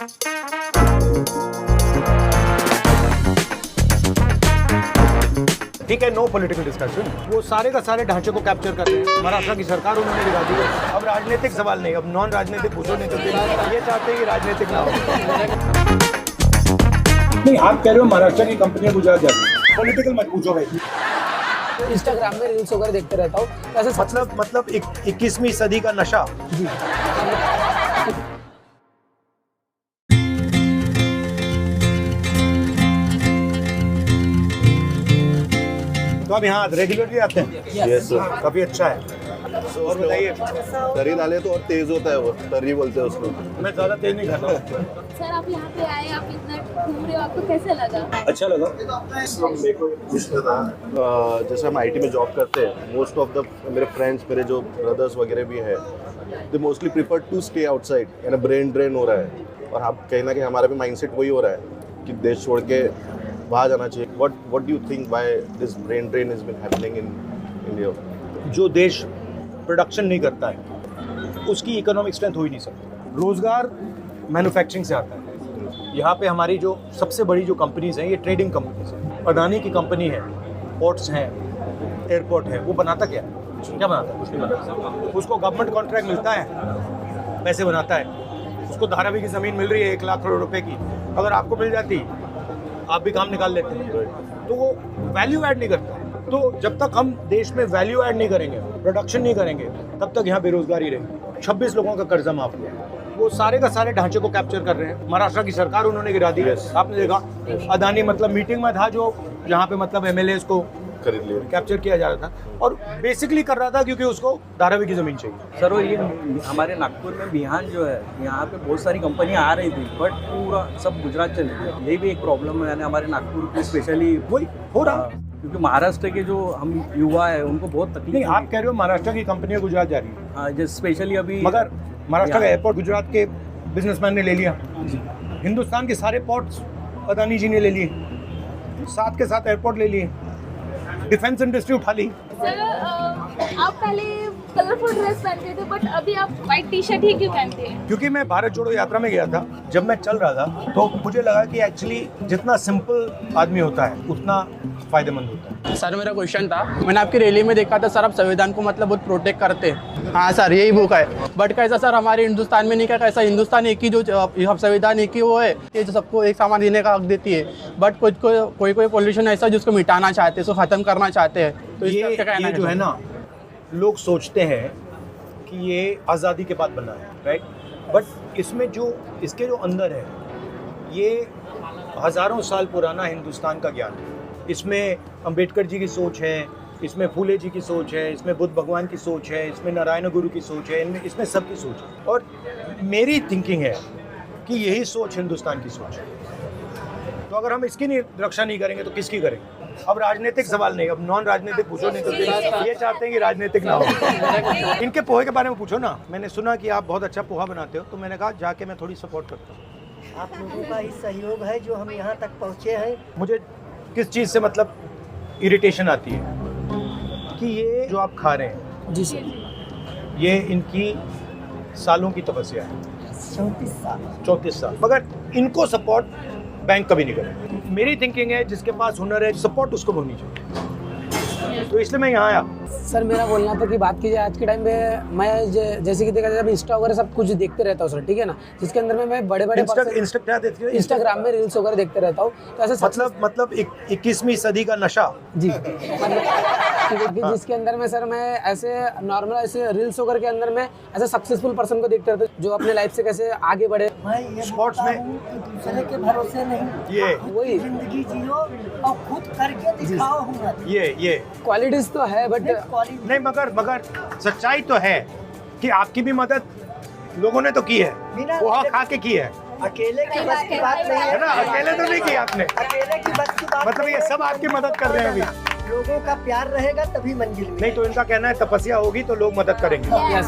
ठीक है, no political discussion. वो सारे का सारे ढांचे को कैप्चर कर रहे हैं। महाराष्ट्र की सरकार उन्होंने गिरा दी है। अब राजनीतिक सवाल नहीं, अब नॉन राजनीतिक पूछो नहीं तो ये चाहते हैं कि राजनीतिक ना हो। नहीं, आप कह रहे हो महाराष्ट्र की कंपनियां गुजरात जाती, पॉलिटिकल मत पूछो भाई। इंस्टाग्राम में रील्स वगैरह देखते रहता हूँ। ऐसे मतलब 21वीं सदी का नशा। जी। तो आप यहाँ रेगुलरली आते हैं? Yes sir. काफी अच्छा है। और बताइए। तरी डाले तो और तेज होता है, वो तरी बोलते हैं उसको। मैं ज्यादा तेज नहीं खाता। सर आप यहाँ पे आए, आप इतना घूम रहे हो, आपको कैसे लगा? अच्छा लगा। जैसे हम आईटी में जॉब करते हैं, मोस्ट ऑफ द मेरे फ्रेंड्स, मेरे जो ब्रदर्स वगैरह भी हैं, they mostly prefer to stay outside, यानी ब्रेन ड्रेन हो रहा है। और आप कहीं ना कहीं हमारा भी माइंडसेट वही हो रहा है कि देश छोड़ के बाहर जाना चाहिए। What do you think why this brain drain has been happening in India? जो देश प्रोडक्शन नहीं करता है उसकी इकोनॉमिक स्ट्रेंथ हो ही नहीं सकती। रोजगार मैन्युफैक्चरिंग से आता है। यहाँ पे हमारी जो सबसे बड़ी जो कंपनीज हैं, ये ट्रेडिंग कंपनीज हैं। अडानी की कंपनी है, पोर्ट्स हैं, एयरपोर्ट है, वो बनाता क्या बनाता है? कुछ नहीं बनाता। उसको गवर्नमेंट कॉन्ट्रैक्ट मिलता है, पैसे बनाता है। उसको धारावी की ज़मीन मिल रही है 1 लाख करोड़ रुपए की, अगर आपको मिल जाती आप भी काम निकाल लेते हैं। तो वो वैल्यू ऐड नहीं करता। तो जब तक हम देश में वैल्यू ऐड नहीं करेंगे, प्रोडक्शन नहीं करेंगे, तब तक यहाँ बेरोजगारी रहेगी। 26 लोगों का कर्जा माफ हुआ। वो सारे का सारे ढांचे को कैप्चर कर रहे हैं। महाराष्ट्र की सरकार उन्होंने गिरा दी है। आपने देखा अदानी मतलब मीटिंग में था, जो यहाँ पे मतलब एमएलएस को खरीद लिया, कैप्चर किया जा रहा था, और बेसिकली कर रहा था क्योंकि उसको धारावी की जमीन चाहिए। सर, वो ये हमारे नागपुर में बिहान जो है, यहाँ पे बहुत सारी कंपनियां आ रही थी, बट पूरा सब गुजरात चले गए। ये भी एक प्रॉब्लम है, यानी हमारे नागपुर की स्पेशली वही हो रहा है। क्योंकि महाराष्ट्र के जो हम युवा है उनको बहुत तकलीफ। नहीं, आप कह रहे हो महाराष्ट्र की कंपनियां गुजरात जा रही है। हाँ, जैसे स्पेशली अभी, मगर महाराष्ट्र का एयरपोर्ट गुजरात के बिजनेसमैन ने ले लिया। हिंदुस्तान के सारे पोर्ट्स अदानी जी ने ले लिए, साथ के साथ एयरपोर्ट ले लिए, डिफेंस इंडस्ट्री उठा ली। सर आप पहले कलरफुल ड्रेस पहनते थे, बट अभी आप व्हाइट टी शर्ट ही क्यों पहनते हैं? क्योंकि मैं भारत जोड़ो यात्रा में गया था, जब मैं चल रहा था तो मुझे लगा कि एक्चुअली जितना सिंपल आदमी होता है उतना फायदेमंद होता है। सर मेरा क्वेश्चन था, मैंने आपकी रैली में देखा था सर, आप संविधान को मतलब बहुत प्रोटेक्ट करते हैं। हाँ सर, यही बुक है। बट कैसा सर, हमारे हिंदुस्तान में नहीं क्या, कैसा हिंदुस्तान एक ही जो संविधान एक ही वो है, ये जो सबको एक सामान देने का हक देती है। बट कोई पॉल्यूशन ऐसा जिसको मिटाना चाहते हैं, उसको खत्म करना चाहते हैं। तो ये जो है ना, लोग सोचते हैं कि ये आज़ादी के बाद बना है, राइट? बट इसमें जो इसके जो अंदर है, ये हज़ारों साल पुराना हिंदुस्तान का ज्ञान है। इसमें अंबेडकर जी की सोच है, इसमें फूले जी की सोच है, इसमें बुद्ध भगवान की सोच है, इसमें नारायण गुरु की सोच है, इसमें सबकी सोच है। और मेरी थिंकिंग है कि यही सोच हिंदुस्तान की सोच है। तो अगर हम इसकी रक्षा नहीं करेंगे तो किसकी करेंगे? अब राजनीतिक सवाल नहीं, अब नॉन राजनीतिक पूछो नहीं तो ये चाहते हैं कि राजनीतिक ना हो। इनके पोहे के बारे में पूछो ना। मैंने सुना कि आप बहुत अच्छा पोहा बनाते हो, तो मैंने कहा जाके मैं थोड़ी सपोर्ट करता हूँ। आप लोगों का ही सहयोग है जो हम यहाँ तक पहुँचे हैं। मुझे किस चीज़ से मतलब इरिटेशन आती है कि ये जो आप खा रहे हैं, जी सर, ये इनकी सालों की तपस्या है, 34 साल, मगर इनको सपोर्ट बैंक कभी नहीं करेगा। मेरी थिंकिंग है जिसके पास हुनर है, सपोर्ट उसको होनी चाहिए। तो इसलिए मैं यहाँ आया। सर मेरा बोलना था कि बात की जाए आज के टाइम में, मैं जैसे कि देखा जाए इंस्टा वगैरह सब कुछ देखते रहता हूँ सर, ठीक है ना, जिसके अंदर में मैं बड़े इंस्टाग्राम में रील्स वगैरह देखते रहता हूँ। तो ऐसे मतलब 21वीं सदी का नशा। जी मतलब जिसके अंदर में सर मैं ऐसे नॉर्मल ऐसे रील्स वगैरह के अंदर में ऐसे सक्सेसफुल पर्सन को देखते रहता हूँ, जो अपने लाइफ से कैसे आगे बढ़े। स्पोर्ट्स में दूसरे के भरोसे नहीं, ये वही जिंदगी जियो और खुद करके दिखाओ हुनर। ये क्वालिटीज तो है, बट नहीं, मगर सच्चाई तो है कि आपकी भी मदद लोगों ने तो की है, पोहा खा के की है। अकेले की बस की बात नहीं है ना, अकेले तो नहीं की आपने। अकेले की बस की बात मतलब ये सब आपकी मदद कर रहे हैं अभी। लोगों का प्यार रहेगा तभी मंजिल मिलेगी। नहीं तो इनका कहना है तपस्या होगी तो लोग मदद करेंगे। यस।